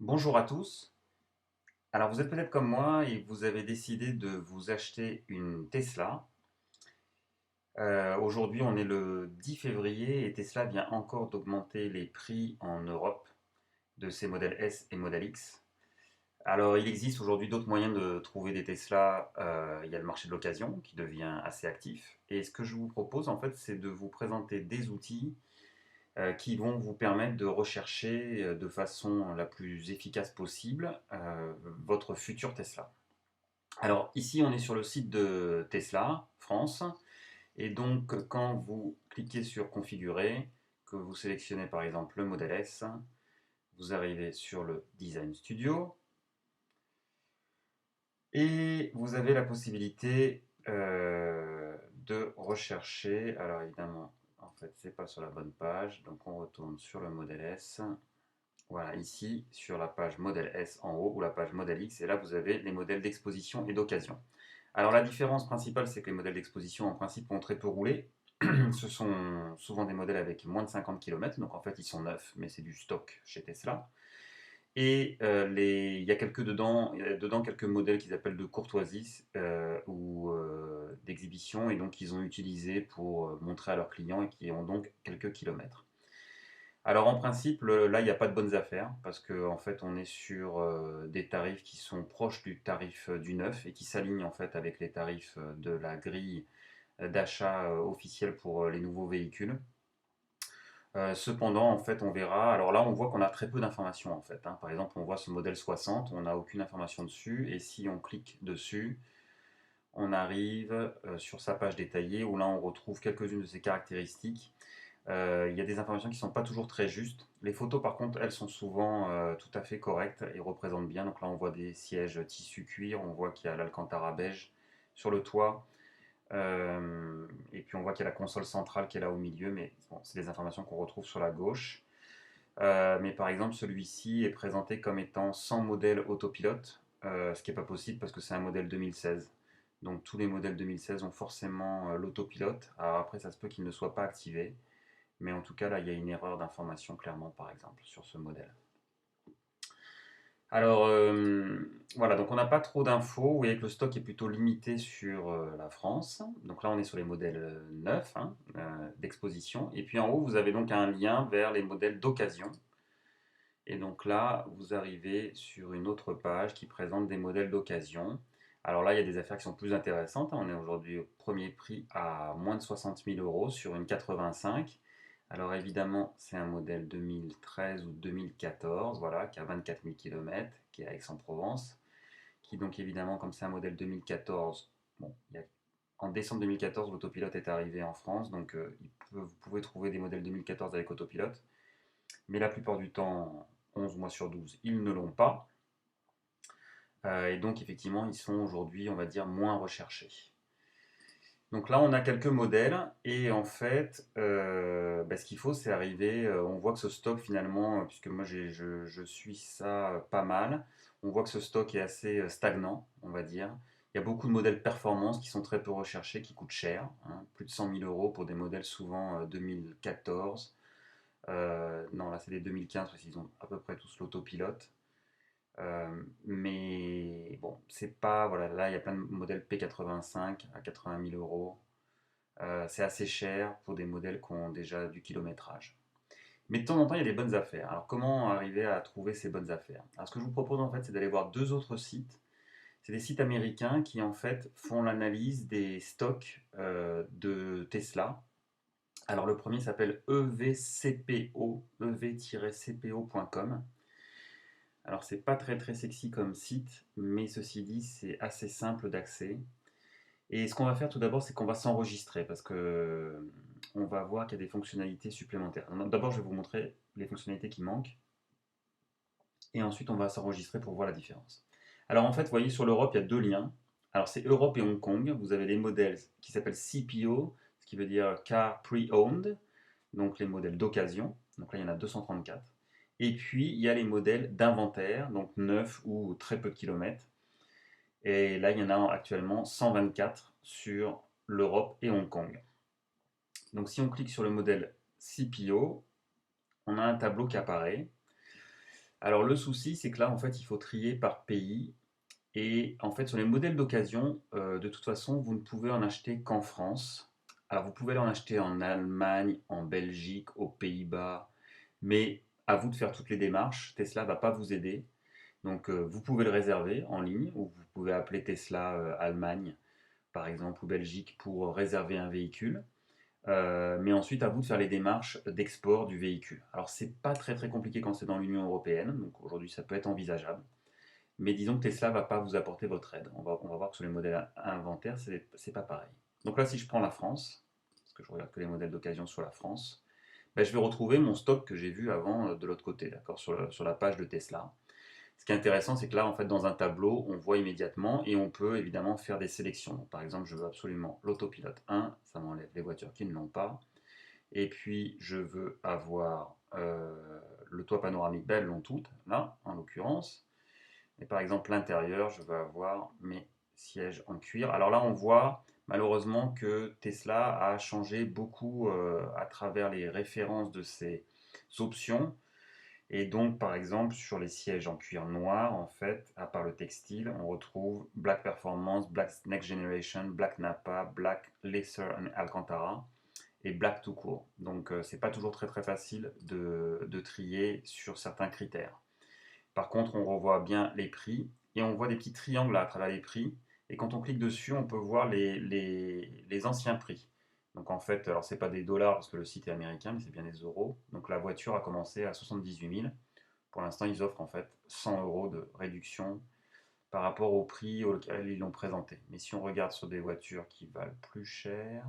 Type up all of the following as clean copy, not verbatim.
Bonjour à tous. Alors vous êtes peut-être comme moi et vous avez décidé de vous acheter une Tesla. Aujourd'hui on est le 10 février et Tesla vient encore d'augmenter les prix en Europe de ses modèles S et modèle X. Alors il existe aujourd'hui d'autres moyens de trouver des Tesla. Il y a le marché de l'occasion qui devient assez actif. Et ce que je vous propose en fait c'est de vous présenter des outils qui vont vous permettre de rechercher de façon la plus efficace possible votre futur Tesla. Alors ici, on est sur le site de Tesla France. Et donc, quand vous cliquez sur Configurer, que vous sélectionnez par exemple le modèle S, vous arrivez sur le Design Studio et vous avez la possibilité de rechercher. Alors évidemment, en fait, c'est pas sur la bonne page. Donc on retourne sur le modèle S. Voilà, ici, sur la page modèle S en haut ou la page modèle X, et là vous avez les modèles d'exposition et d'occasion. Alors la différence principale, c'est que les modèles d'exposition en principe ont très peu roulé. Ce sont souvent des modèles avec moins de 50 km, donc en fait ils sont neufs, mais c'est du stock chez Tesla. Et il y a dedans quelques modèles qu'ils appellent de courtoisie ou d'exhibition, et donc ils ont utilisé pour montrer à leurs clients et qui ont donc quelques kilomètres. Alors en principe, là, il n'y a pas de bonnes affaires parce qu'en en fait, on est sur des tarifs qui sont proches du tarif du neuf et qui s'alignent en fait avec les tarifs de la grille d'achat officielle pour les nouveaux véhicules. Cependant, en fait, on verra. Alors là, on voit qu'on a très peu d'informations en fait, hein. Par exemple, on voit ce modèle 60, on n'a aucune information dessus, et si on clique dessus, on arrive sur sa page détaillée où là, on retrouve quelques-unes de ses caractéristiques. Il y a des informations qui ne sont pas toujours très justes. Les photos, par contre, elles sont souvent tout à fait correctes et représentent bien. Donc là, on voit des sièges tissu cuir, on voit qu'il y a l'Alcantara beige sur le toit, et puis on voit qu'il y a la console centrale qui est là au milieu, mais bon, c'est des informations qu'on retrouve sur la gauche. Mais par exemple, celui-ci est présenté comme étant sans modèle autopilote, ce qui n'est pas possible parce que c'est un modèle 2016. Donc tous les modèles 2016 ont forcément l'autopilote. Alors après, ça se peut qu'il ne soit pas activé. Mais en tout cas, là, il y a une erreur d'information, clairement, par exemple, sur ce modèle. Alors, voilà, donc on n'a pas trop d'infos. Vous voyez que le stock est plutôt limité sur la France. Donc là, on est sur les modèles neufs hein, d'exposition. Et puis en haut, vous avez donc un lien vers les modèles d'occasion. Et donc là, vous arrivez sur une autre page qui présente des modèles d'occasion. Alors là, il y a des affaires qui sont plus intéressantes, hein. On est aujourd'hui au premier prix à moins de 60 000 euros sur une 85. Alors évidemment, c'est un modèle 2013 ou 2014, voilà, qui a 24 000 km, qui est à Aix-en-Provence, qui donc évidemment, comme c'est un modèle 2014, bon, en décembre 2014, l'autopilote est arrivé en France, donc vous pouvez trouver des modèles 2014 avec autopilote, mais la plupart du temps, 11 mois sur 12, ils ne l'ont pas. Et donc effectivement, ils sont aujourd'hui, on va dire, moins recherchés. Donc là, on a quelques modèles et en fait, ce qu'il faut, c'est arriver. On voit que ce stock finalement, puisque moi je suis ça pas mal, on voit que ce stock est assez stagnant, on va dire. Il y a beaucoup de modèles performance qui sont très peu recherchés, qui coûtent cher, hein, plus de 100 000 euros pour des modèles souvent 2014. Non, là c'est des 2015 parce qu'ils ont à peu près tous l'autopilote. Mais bon, c'est pas. Voilà, là il y a plein de modèles P85 à 80 000 euros. C'est assez cher pour des modèles qui ont déjà du kilométrage. Mais de temps en temps, il y a des bonnes affaires. Alors, comment arriver à trouver ces bonnes affaires? Alors, ce que je vous propose en fait, c'est d'aller voir deux autres sites. C'est des sites américains qui en fait font l'analyse des stocks de Tesla. Alors, le premier s'appelle EVCPO, ev-cpo.com. Alors, c'est pas très très sexy comme site, mais ceci dit, c'est assez simple d'accès. Et ce qu'on va faire tout d'abord, c'est qu'on va s'enregistrer parce que on va voir qu'il y a des fonctionnalités supplémentaires. D'abord, je vais vous montrer les fonctionnalités qui manquent et ensuite on va s'enregistrer pour voir la différence. Alors en fait, vous voyez sur l'Europe, il y a deux liens. Alors c'est Europe et Hong Kong. Vous avez les modèles qui s'appellent CPO, ce qui veut dire Car Pre-Owned, donc les modèles d'occasion. Donc là, il y en a 234. Et puis, il y a les modèles d'inventaire, donc neufs ou très peu de kilomètres. Et là, il y en a actuellement 124 sur l'Europe et Hong Kong. Donc si on clique sur le modèle CPO, on a un tableau qui apparaît. Alors le souci, c'est que là, en fait, il faut trier par pays. Et en fait, sur les modèles d'occasion, de toute façon, vous ne pouvez en acheter qu'en France. Alors, vous pouvez en acheter en Allemagne, en Belgique, aux Pays-Bas, mais à vous de faire toutes les démarches. Tesla ne va pas vous aider. Donc, vous pouvez le réserver en ligne ou vous pouvez appeler Tesla Allemagne, par exemple, ou Belgique pour réserver un véhicule. Mais ensuite, à vous de faire les démarches d'export du véhicule. Alors, c'est pas très très compliqué quand c'est dans l'Union européenne, donc aujourd'hui, ça peut être envisageable. Mais disons que Tesla ne va pas vous apporter votre aide. On va voir que sur les modèles inventaires, c'est pas pareil. Donc là, si je prends la France, parce que je regarde que les modèles d'occasion sur la France, ben, je vais retrouver mon stock que j'ai vu avant de l'autre côté, d'accord, sur la page de Tesla. Ce qui est intéressant, c'est que là, en fait, dans un tableau, on voit immédiatement et on peut évidemment faire des sélections. Donc, par exemple, je veux absolument l'autopilote 1, ça m'enlève les voitures qui ne l'ont pas. Et puis, je veux avoir le toit panoramique, ben, elles l'ont toutes, là, en l'occurrence. Et par exemple, l'intérieur, je vais avoir mes sièges en cuir. Alors là, on voit malheureusement que Tesla a changé beaucoup à travers les références de ses options. Et donc, par exemple, sur les sièges en cuir noir, en fait, à part le textile, on retrouve Black Performance, Black Next Generation, Black Napa, Black Lesser Alcantara et Black tout court. Donc, c'est pas toujours très très facile de trier sur certains critères. Par contre, on revoit bien les prix et on voit des petits triangles là, à travers les prix. Et quand on clique dessus, on peut voir les anciens prix. Donc en fait, alors c'est pas des dollars parce que le site est américain, mais c'est bien des euros. Donc la voiture a commencé à 78 000. Pour l'instant, ils offrent en fait 100 euros de réduction par rapport au prix auquel ils l'ont présenté. Mais si on regarde sur des voitures qui valent plus cher,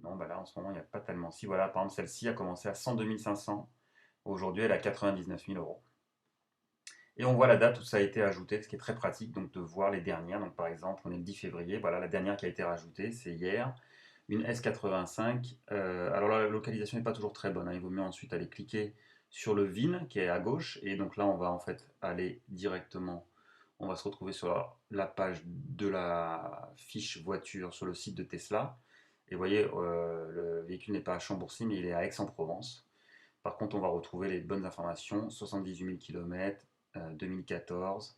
non, bah là en ce moment, il n'y a pas tellement. Si voilà, par exemple, celle-ci a commencé à 102 500. Aujourd'hui, elle a 99 000 euros. Et on voit la date où ça a été ajouté, ce qui est très pratique donc de voir les dernières. Donc par exemple, on est le 10 février, voilà la dernière qui a été rajoutée, c'est hier, une S85. Alors la localisation n'est pas toujours très bonne, hein. Il vaut mieux ensuite aller cliquer sur le VIN qui est à gauche. Et donc là, on va en fait aller directement, on va se retrouver sur la page de la fiche voiture sur le site de Tesla. Et vous voyez, le véhicule n'est pas à Chambourcy, mais il est à Aix-en-Provence. Par contre, on va retrouver les bonnes informations, 78 000 km, 2014.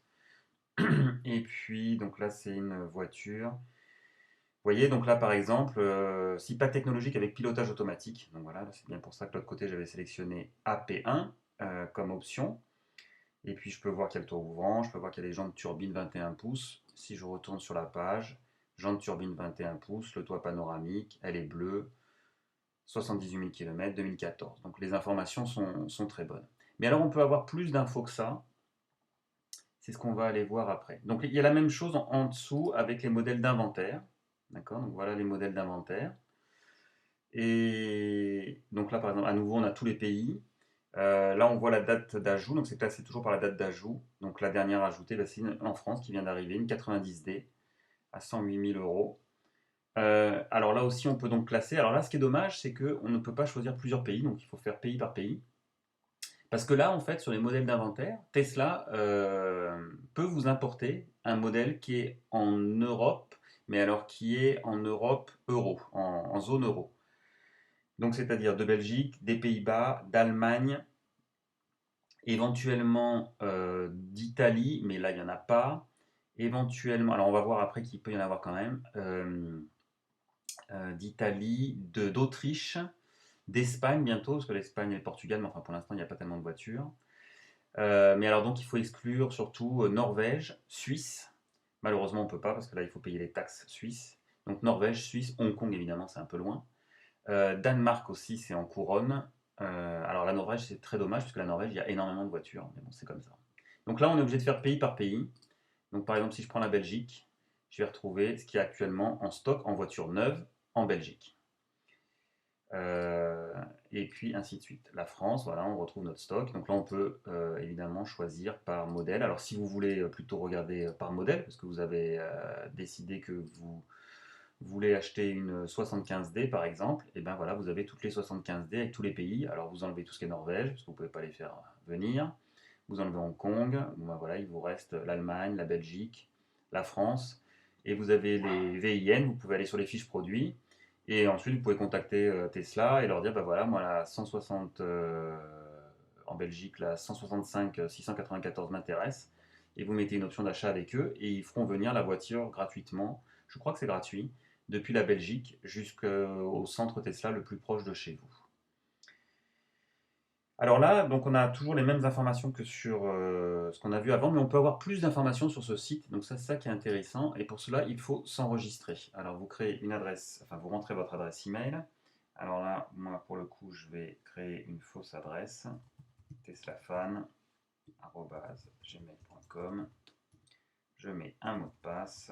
Et puis, donc là, c'est une voiture. Vous voyez, donc là, par exemple, si pas technologique avec pilotage automatique. Donc voilà, c'est bien pour ça que de l'autre côté, j'avais sélectionné AP1 comme option. Et puis, je peux voir qu'il y a le tour ouvrant, je peux voir qu'il y a des jantes turbine 21 pouces. Si je retourne sur la page, jantes turbine 21 pouces, le toit panoramique, elle est bleue, 78 000 km, 2014. Donc les informations sont très bonnes. Mais alors, on peut avoir plus d'infos que ça. C'est ce qu'on va aller voir après. Donc il y a la même chose en dessous avec les modèles d'inventaire. D'accord. Donc voilà les modèles d'inventaire. Et donc là, par exemple, à nouveau, on a tous les pays. Là, on voit la date d'ajout. Donc c'est classé toujours par la date d'ajout. Donc la dernière ajoutée, bah, c'est en France qui vient d'arriver, une 90D à 108 000 euros. Alors là aussi, on peut donc classer. Alors là, ce qui est dommage, c'est qu'on ne peut pas choisir plusieurs pays. Donc il faut faire pays par pays. Parce que là, en fait, sur les modèles d'inventaire, Tesla peut vous importer un modèle qui est en Europe, mais alors qui est en Europe euro, en zone euro. Donc, c'est-à-dire de Belgique, des Pays-Bas, d'Allemagne, éventuellement d'Italie, mais là, il n'y en a pas. Éventuellement, alors on va voir après qu'il peut y en avoir quand même, d'Italie, d'Autriche, d'Espagne bientôt, parce que l'Espagne et le Portugal, mais enfin pour l'instant, il n'y a pas tellement de voitures. Mais alors donc il faut exclure surtout Norvège, Suisse. Malheureusement on ne peut pas parce que là il faut payer les taxes suisses. Donc Norvège, Suisse, Hong Kong évidemment c'est un peu loin. Danemark aussi c'est en couronne. Alors la Norvège c'est très dommage parce que la Norvège il y a énormément de voitures. Mais bon c'est comme ça. Donc là on est obligé de faire pays par pays. Donc par exemple si je prends la Belgique, je vais retrouver ce qui est actuellement en stock en voiture neuve en Belgique. Euh, et puis ainsi de suite. La France, voilà, on retrouve notre stock. Donc là, on peut évidemment choisir par modèle. Alors si vous voulez plutôt regarder par modèle, parce que vous avez décidé que vous voulez acheter une 75D par exemple, et bien voilà, vous avez toutes les 75D avec tous les pays. Alors vous enlevez tout ce qui est Norvège, parce que vous ne pouvez pas les faire venir. Vous enlevez Hong Kong. Bon, ben voilà, il vous reste l'Allemagne, la Belgique, la France. Et vous avez les VIN, vous pouvez aller sur les fiches produits. Et ensuite, vous pouvez contacter Tesla et leur dire, bah voilà, moi la 160, en Belgique, la 165 694 m'intéresse, et vous mettez une option d'achat avec eux, et ils feront venir la voiture gratuitement, je crois que c'est gratuit, depuis la Belgique jusqu'au centre Tesla le plus proche de chez vous. Alors là, donc on a toujours les mêmes informations que sur ce qu'on a vu avant, mais on peut avoir plus d'informations sur ce site. Donc ça, c'est ça qui est intéressant. Et pour cela, il faut s'enregistrer. Alors vous créez une adresse, enfin vous rentrez votre adresse email. Alors là, moi pour le coup, je vais créer une fausse adresse, teslafan@gmail.com. Je mets un mot de passe.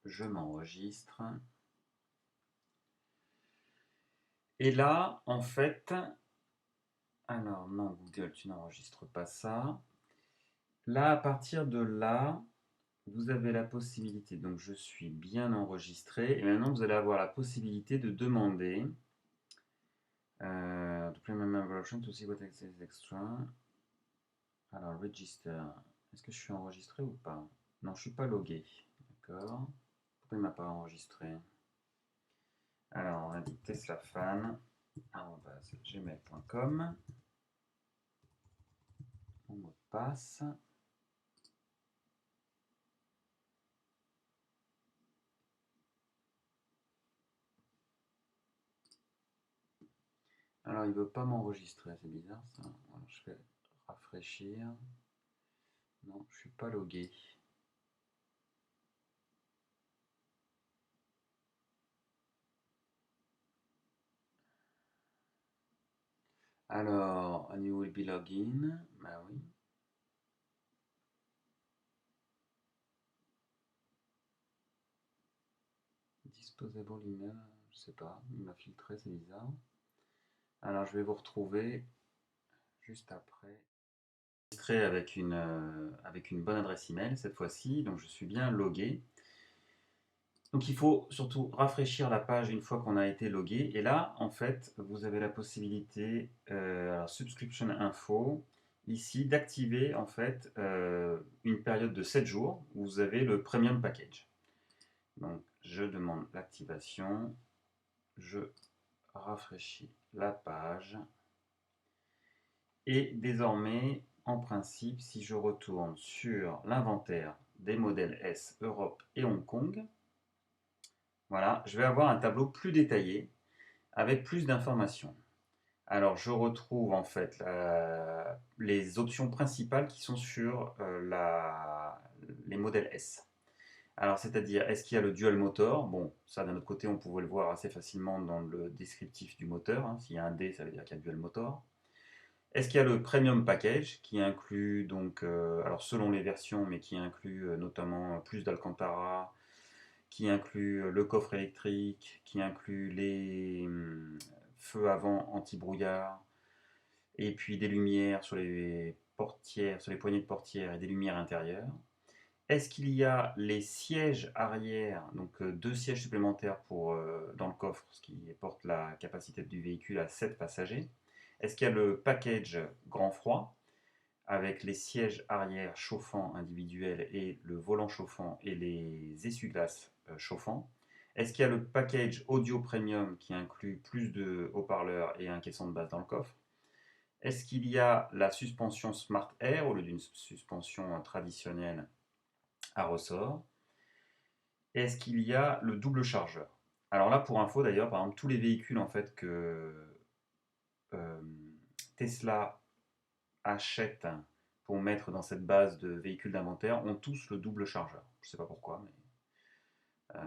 Je m'enregistre. Et là, en fait, alors non, Google, tu n'enregistres pas ça. Là, à partir de là, vous avez la possibilité, donc je suis bien enregistré, et maintenant vous allez avoir la possibility de demander to play my member option to see what is extra. Alors, register. Est-ce que je suis enregistré ou pas? Non, je suis pas logué. D'accord. Pourquoi il m'a pas enregistré? Alors, on a dit teslafan@gmail.com. Mon mot de passe. Alors, il veut pas m'enregistrer, c'est bizarre ça. Alors, je vais rafraîchir. Non, je suis pas logué. Alors, and you will be login. Bah oui. Disposable email, je sais pas, il m'a filtré, c'est bizarre. Alors, je vais vous retrouver juste après. Avec une bonne adresse email cette fois-ci, donc je suis bien logué. Donc il faut surtout rafraîchir la page une fois qu'on a été logué. Et là, en fait, vous avez la possibilité, alors subscription info, ici, d'activer en fait une période de 7 jours où vous avez le premium package. Donc je demande l'activation, je rafraîchis la page. Et désormais, en principe, si je retourne sur l'inventaire des modèles S Europe et Hong Kong, voilà, je vais avoir un tableau plus détaillé avec plus d'informations. Alors, je retrouve en fait les options principales qui sont sur les modèles S. Alors, c'est-à-dire, est-ce qu'il y a le dual motor? Bon, ça d'un autre côté, on pouvait le voir assez facilement dans le descriptif du moteur, hein. S'il y a un D, ça veut dire qu'il y a dual motor. Est-ce qu'il y a le Premium Package qui inclut donc, alors selon les versions, mais qui inclut notamment plus d'Alcantara, qui inclut le coffre électrique, qui inclut les feux avant anti-brouillard, et puis des lumières sur les portières, sur les poignées de portière et des lumières intérieures. Est-ce qu'il y a les sièges arrière, donc deux sièges supplémentaires dans le coffre, ce qui porte la capacité du véhicule à 7 passagers? Est-ce qu'il y a le package grand froid avec les sièges arrière chauffants individuels et le volant chauffant et les essuie-glaces chauffants? Est-ce qu'il y a le package audio premium qui inclut plus de haut-parleurs et un caisson de basse dans le coffre? Est-ce qu'il y a la suspension Smart Air au lieu d'une suspension traditionnelle à ressort? Est-ce qu'il y a le double chargeur? Alors là, pour info d'ailleurs, par exemple, tous les véhicules en fait que euh, Tesla achète pour mettre dans cette base de véhicules d'inventaire ont tous le double chargeur. Je ne sais pas pourquoi, mais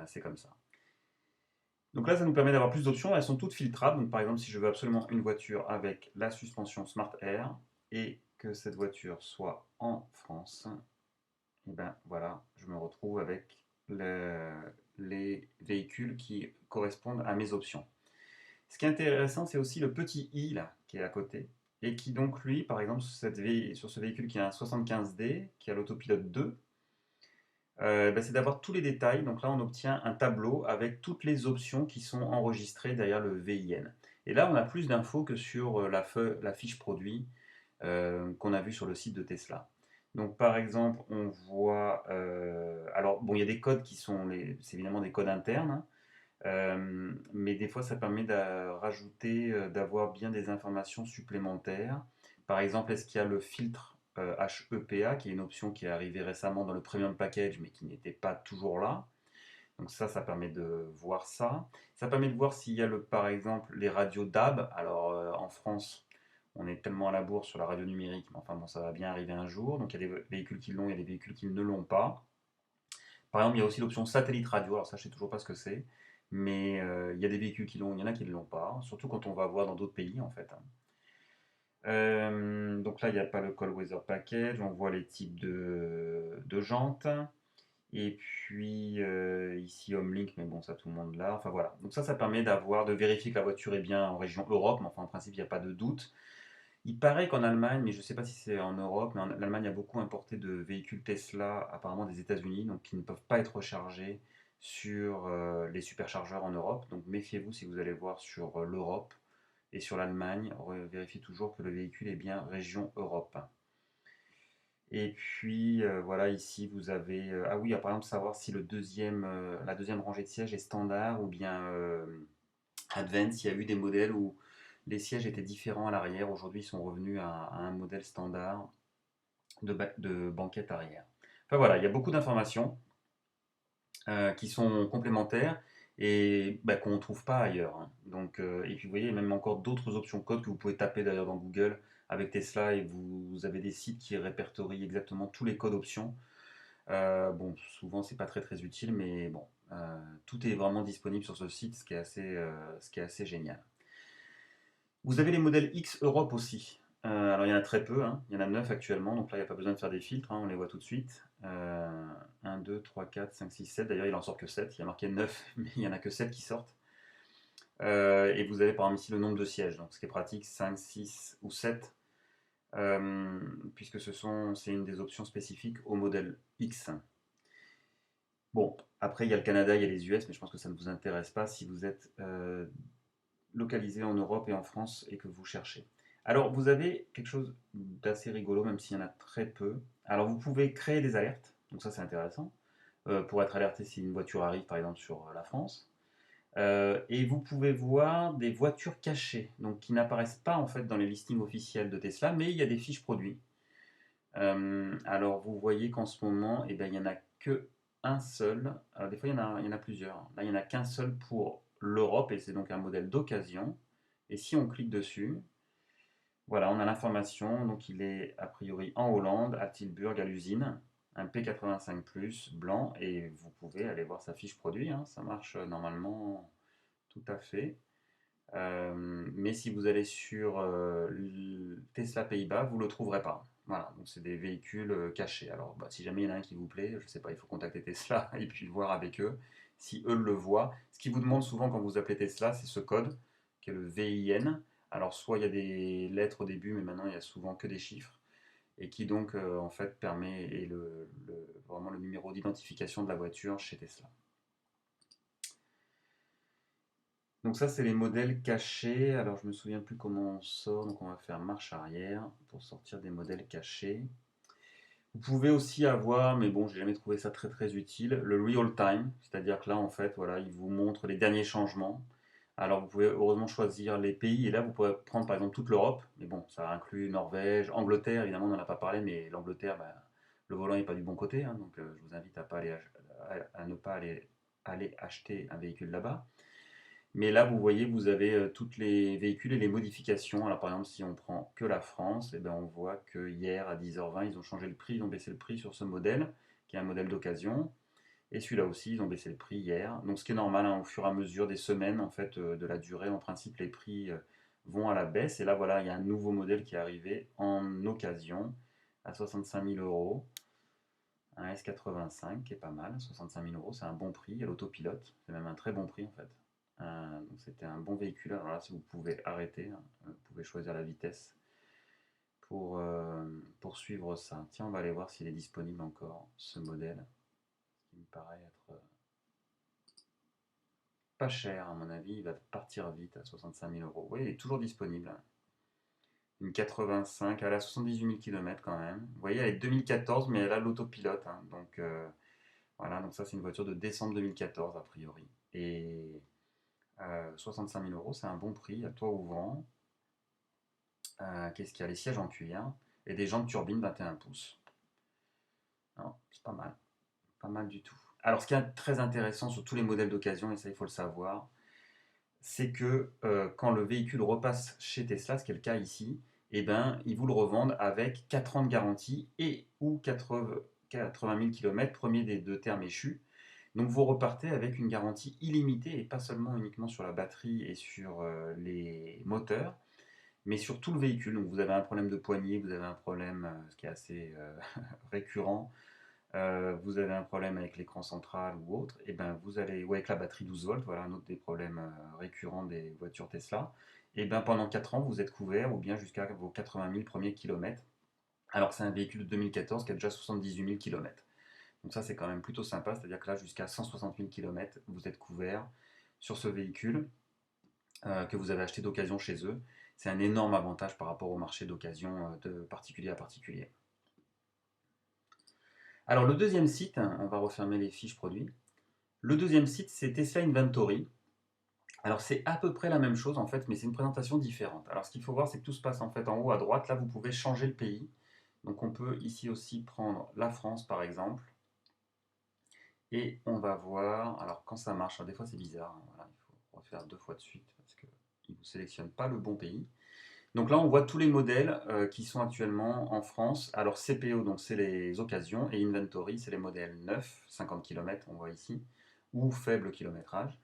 c'est comme ça. Donc là, ça nous permet d'avoir plus d'options. Elles sont toutes filtrables. Donc par exemple, si je veux absolument une voiture avec la suspension Smart Air et que cette voiture soit en France, et ben voilà, je me retrouve avec les véhicules qui correspondent à mes options. Ce qui est intéressant, c'est aussi le petit i là, qui est à côté, et qui donc lui, par exemple, sur ce véhicule qui a un 75D, qui a l'autopilote 2, ben, c'est d'avoir tous les détails. Donc là, on obtient un tableau avec toutes les options qui sont enregistrées derrière le VIN. Et là, on a plus d'infos que sur la fiche produit qu'on a vu sur le site de Tesla. Donc par exemple, on voit, alors bon, il y a des codes qui sont, c'est évidemment des codes internes, hein. Mais des fois, ça permet rajouter, d'avoir bien des informations supplémentaires. Par exemple, est-ce qu'il y a le filtre HEPA, qui est une option qui est arrivée récemment dans le Premium Package, mais qui n'était pas toujours là. Donc ça permet de voir ça. Ça permet de voir s'il y a, par exemple, les radios DAB. Alors en France, on est tellement à la bourre sur la radio numérique, mais enfin bon, ça va bien arriver un jour. Donc il y a des véhicules qui l'ont, il y a des véhicules qui ne l'ont pas. Par exemple, il y a aussi l'option satellite radio. Alors ça, je sais toujours pas ce que c'est. Mais il y a des véhicules qui l'ont, il y en a qui ne l'ont pas. Surtout quand on va voir dans d'autres pays, en fait. Donc là, il n'y a pas le Cold Weather Package. On voit les types de jantes. Et puis ici Homelink, mais bon, ça tout le monde l'a. Enfin voilà. Donc ça permet de vérifier que la voiture est bien en région Europe, mais enfin en principe, il n'y a pas de doute. Il paraît qu'en Allemagne, mais je ne sais pas si c'est en Europe, mais en Allemagne a beaucoup importé de véhicules Tesla, apparemment des États-Unis, donc qui ne peuvent pas être rechargés sur les superchargeurs en Europe. Donc méfiez-vous si vous allez voir sur l'Europe et sur l'Allemagne, vérifiez toujours que le véhicule est bien région Europe. Et puis voilà, ici vous avez. Ah oui, par exemple, savoir si la deuxième rangée de sièges est standard ou bien Advance. Il y a eu des modèles où les sièges étaient différents à l'arrière. Aujourd'hui, ils sont revenus à un modèle standard de banquette arrière. Enfin voilà, il y a beaucoup d'informations qui sont complémentaires et bah, qu'on ne trouve pas ailleurs, hein. Donc, et puis vous voyez, il y a même encore d'autres options code que vous pouvez taper d'ailleurs dans Google avec Tesla et vous avez des sites qui répertorient exactement tous les codes options. Bon, souvent c'est pas très très utile, mais bon, tout est vraiment disponible sur ce site, ce qui est assez génial. Vous avez les modèles X Europe aussi. Alors il y en a très peu, hein. Il y en a 9 actuellement, donc là il n'y a pas besoin de faire des filtres, hein, on les voit tout de suite. 1, 2, 3, 4, 5, 6, 7, d'ailleurs il en sort que 7, il y a marqué 9, mais il n'y en a que 7 qui sortent. Et vous avez par exemple ici le nombre de sièges, donc ce qui est pratique, 5, 6 ou 7, puisque c'est une des options spécifiques au modèle X. Bon, après il y a le Canada, il y a les US, mais je pense que ça ne vous intéresse pas si vous êtes localisé en Europe et en France et que vous cherchez. Alors, vous avez quelque chose d'assez rigolo, même s'il y en a très peu. Alors, vous pouvez créer des alertes, donc ça c'est intéressant, pour être alerté si une voiture arrive par exemple sur la France. Et vous pouvez voir des voitures cachées, donc qui n'apparaissent pas en fait dans les listings officiels de Tesla, mais il y a des fiches produits. Alors, vous voyez qu'en ce moment, eh ben, il n'y en a que un seul. Alors, des fois, il y en a plusieurs. Là, il n'y en a qu'un seul pour l'Europe, et c'est donc un modèle d'occasion. Et si on clique dessus, voilà, on a l'information. Donc, il est a priori en Hollande, à Tilburg, à l'usine. Un P85 Plus blanc, et vous pouvez aller voir sa fiche produit, hein. Ça marche normalement tout à fait. Mais si vous allez sur Tesla Pays-Bas, vous ne le trouverez pas. Voilà, donc c'est des véhicules cachés. Alors, bah, si jamais il y en a un qui vous plaît, je ne sais pas, il faut contacter Tesla et puis voir avec eux si eux le voient. Ce qu'ils vous demandent souvent quand vous appelez Tesla, c'est ce code qui est le VIN. Alors, soit il y a des lettres au début, mais maintenant il y a souvent que des chiffres et qui donc en fait permet et vraiment le numéro d'identification de la voiture chez Tesla. Donc ça, c'est les modèles cachés. Alors, je me souviens plus comment on sort. Donc, on va faire marche arrière pour sortir des modèles cachés. Vous pouvez aussi avoir, mais bon, j'ai jamais trouvé ça très très utile, le real time. C'est-à-dire que là, en fait, voilà, il vous montre les derniers changements. Alors, vous pouvez heureusement choisir les pays. Et là, vous pourrez prendre par exemple toute l'Europe. Mais bon, ça inclut Norvège, Angleterre. Évidemment, on n'en a pas parlé, mais l'Angleterre, bah, le volant n'est pas du bon côté, hein. Donc, je vous invite à ne pas aller acheter un véhicule là-bas. Mais là, vous voyez, vous avez tous les véhicules et les modifications. Alors, par exemple, si on prend que la France, eh ben, on voit que hier à 10h20, ils ont changé le prix, ils ont baissé le prix sur ce modèle, qui est un modèle d'occasion. Et celui-là aussi, ils ont baissé le prix hier. Donc, ce qui est normal, hein, au fur et à mesure des semaines, en fait, de la durée, en principe, les prix vont à la baisse. Et là, voilà, il y a un nouveau modèle qui est arrivé en occasion à 65 000 euros. Un S85 qui est pas mal, 65 000 euros, c'est un bon prix à l'autopilote, c'est même un très bon prix en fait. Donc c'était un bon véhicule. Alors là, si vous pouvez arrêter, hein, vous pouvez choisir la vitesse pour suivre ça. Tiens, on va aller voir s'il est disponible encore ce modèle, qui me paraît être pas cher à mon avis. Il va partir vite à 65 000 euros. Oui, il est toujours disponible. Une 85, elle a 78 000 km quand même. Vous voyez, elle est 2014, mais elle a l'autopilote, hein, donc voilà, donc ça c'est une voiture de décembre 2014 a priori. Et 65 000 euros, c'est un bon prix, à toit ouvrant. Qu'est-ce qu'il y a? Les sièges en cuir et des jantes turbines 21 pouces. Non, c'est pas mal du tout. Alors, ce qui est très intéressant sur tous les modèles d'occasion, et ça il faut le savoir, c'est que quand le véhicule repasse chez Tesla, ce qui est le cas ici, eh ben, ils vous le revendent avec 4 ans de garantie et ou 80 000 km, premier des deux termes échus. Donc vous repartez avec une garantie illimitée et pas seulement uniquement sur la batterie et sur les moteurs, mais sur tout le véhicule. Donc vous avez un problème de poignée, vous avez un problème, ce qui est assez récurrent, vous avez un problème avec l'écran central ou autre, et ben vous allez, ou avec la batterie 12 volts, voilà un autre des problèmes récurrents des voitures Tesla, et ben pendant 4 ans vous êtes couvert, ou bien jusqu'à vos 80 000 premiers kilomètres. Alors que c'est un véhicule de 2014 qui a déjà 78 000 km. Donc ça c'est quand même plutôt sympa, c'est-à-dire que là jusqu'à 160 000 km vous êtes couvert sur ce véhicule que vous avez acheté d'occasion chez eux. C'est un énorme avantage par rapport au marché d'occasion de particulier à particulier. Alors le deuxième site, on va refermer les fiches produits. Le deuxième site, c'est Tesla Inventory. Alors c'est à peu près la même chose en fait, mais c'est une présentation différente. Alors ce qu'il faut voir, c'est que tout se passe en fait en haut à droite. Là, vous pouvez changer le pays. Donc on peut ici aussi prendre la France par exemple. Et on va voir, alors quand ça marche, des fois c'est bizarre, hein, voilà, il faut refaire 2 fois de suite parce qu'il ne vous sélectionne pas le bon pays. Donc là, on voit tous les modèles qui sont actuellement en France. Alors CPO, donc c'est les occasions, et Inventory, c'est les modèles neufs, 50 km, on voit ici, ou faible kilométrage.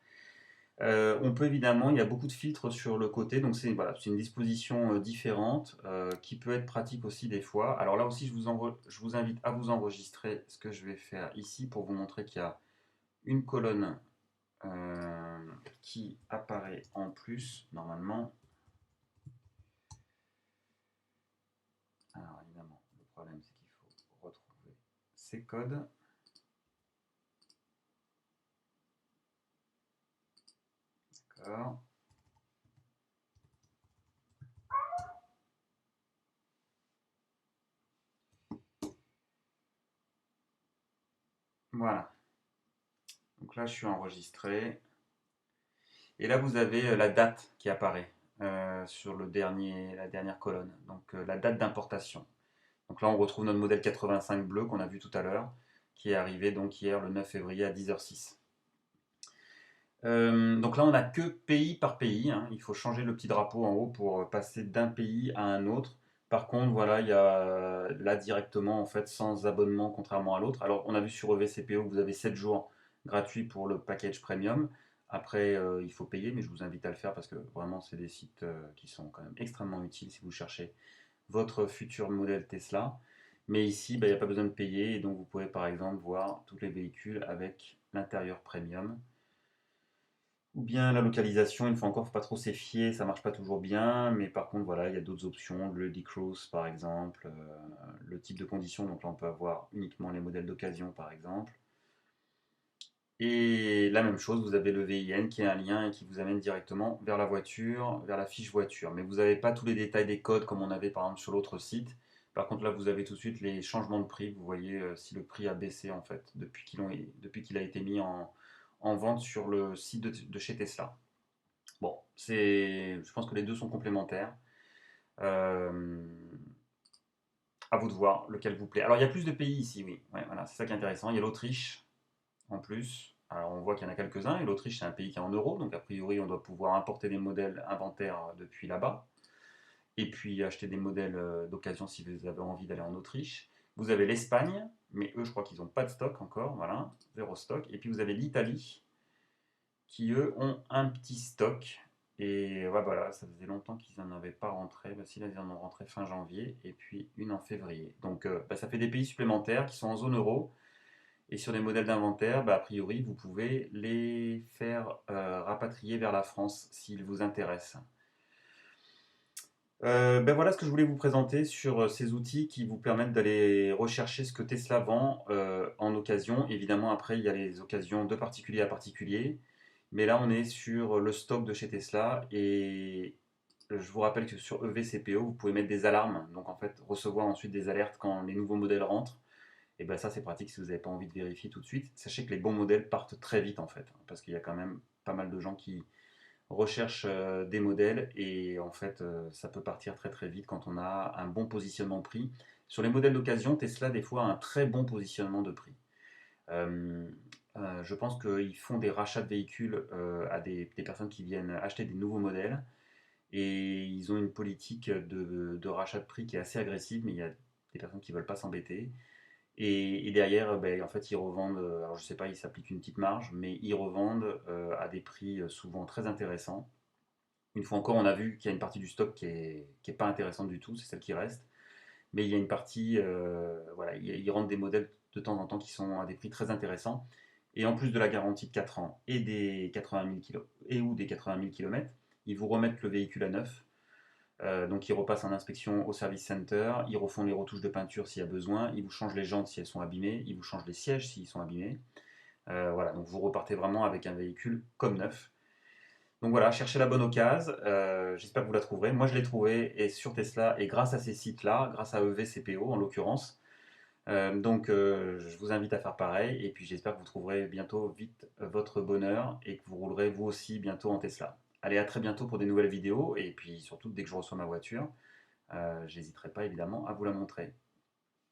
On peut évidemment, il y a beaucoup de filtres sur le côté, donc c'est voilà, c'est une disposition différente qui peut être pratique aussi des fois. Alors là aussi, je vous invite à vous enregistrer ce que je vais faire ici pour vous montrer qu'il y a une colonne qui apparaît en plus normalement. Alors évidemment, le problème c'est qu'il faut retrouver ces codes. D'accord. Voilà. Donc là, je suis enregistré. Et là, vous avez la date qui apparaît sur la dernière colonne. Donc la date d'importation. Donc là, on retrouve notre modèle 85 bleu qu'on a vu tout à l'heure, qui est arrivé donc hier le 9 février à 10h06. Donc là, on n'a que pays par pays, hein. Il faut changer le petit drapeau en haut pour passer d'un pays à un autre. Par contre, voilà, il y a là directement, en fait, sans abonnement, contrairement à l'autre. Alors, on a vu sur EVCPO que vous avez 7 jours gratuits pour le package premium. Après, il faut payer, mais je vous invite à le faire parce que vraiment, c'est des sites qui sont quand même extrêmement utiles si vous cherchez votre futur modèle Tesla. Mais ici, bah, il n'y a pas besoin de payer et donc vous pouvez par exemple voir tous les véhicules avec l'intérieur premium. Ou bien la localisation, une fois encore, il ne faut pas trop s'y fier, ça marche pas toujours bien, mais par contre, voilà, il y a d'autres options, le decruise par exemple, le type de conditions, donc là on peut avoir uniquement les modèles d'occasion par exemple. Et la même chose, vous avez le VIN qui est un lien et qui vous amène directement vers la voiture, vers la fiche voiture. Mais vous n'avez pas tous les détails des codes comme on avait par exemple sur l'autre site. Par contre là, vous avez tout de suite les changements de prix, vous voyez si le prix a baissé en fait depuis qu'il a été mis en vente sur le site de chez Tesla. Bon, je pense que les deux sont complémentaires. Euh, à vous de voir lequel vous plaît. Alors il y a plus de pays ici, oui. Ouais, voilà, c'est ça qui est intéressant. Il y a l'Autriche en plus. Alors on voit qu'il y en a quelques-uns. Et l'Autriche, c'est un pays qui est en euros. Donc a priori, on doit pouvoir importer des modèles inventaires depuis là-bas. Et puis acheter des modèles d'occasion si vous avez envie d'aller en Autriche. Vous avez l'Espagne, mais eux, je crois qu'ils n'ont pas de stock encore. Voilà, zéro stock. Et puis vous avez l'Italie, qui eux ont un petit stock. Et ouais, voilà, ça faisait longtemps qu'ils n'en avaient pas rentré. Bah, si, là, ils en ont rentré fin janvier et puis une en février. Donc bah, ça fait des pays supplémentaires qui sont en zone euro. Et sur les modèles d'inventaire, bah, a priori, vous pouvez les faire rapatrier vers la France s'ils vous intéressent. Ben voilà ce que je voulais vous présenter sur ces outils qui vous permettent d'aller rechercher ce que Tesla vend en occasion. Évidemment, après, il y a les occasions de particulier à particulier. Mais là, on est sur le stock de chez Tesla. Et je vous rappelle que sur EVCPO, vous pouvez mettre des alarmes. Donc, en fait, recevoir ensuite des alertes quand les nouveaux modèles rentrent. Et ben ça, c'est pratique si vous n'avez pas envie de vérifier tout de suite. Sachez que les bons modèles partent très vite, en fait. Parce qu'il y a quand même pas mal de gens qui recherche des modèles et en fait, ça peut partir très très vite quand on a un bon positionnement prix. Sur les modèles d'occasion, Tesla, des fois, a un très bon positionnement de prix. Euh, je pense qu'ils font des rachats de véhicules à des personnes qui viennent acheter des nouveaux modèles et ils ont une politique de rachat de prix qui est assez agressive, mais il y a des personnes qui ne veulent pas s'embêter. Et derrière, ben, en fait, ils revendent, alors je sais pas, ils s'appliquent une petite marge, mais ils revendent à des prix souvent très intéressants. Une fois encore, on a vu qu'il y a une partie du stock qui est pas intéressante du tout, c'est celle qui reste. Mais il y a une partie, voilà, ils rendent des modèles de temps en temps qui sont à des prix très intéressants. Et en plus de la garantie de 4 ans et des 80 000 km, et ou des 80 000 km, ils vous remettent le véhicule à neuf. Donc ils repassent en inspection au service center, ils refont les retouches de peinture s'il y a besoin, ils vous changent les jantes si elles sont abîmées, ils vous changent les sièges s'ils sont abîmés. Voilà, donc vous repartez vraiment avec un véhicule comme neuf. Donc voilà, cherchez la bonne occasion. J'espère que vous la trouverez. Moi, je l'ai trouvée et sur Tesla et grâce à ces sites-là, grâce à EVCPO en l'occurrence. Je vous invite à faire pareil et puis j'espère que vous trouverez bientôt vite votre bonheur et que vous roulerez vous aussi bientôt en Tesla. Allez, à très bientôt pour des nouvelles vidéos et puis surtout dès que je reçois ma voiture, j'hésiterai pas évidemment à vous la montrer.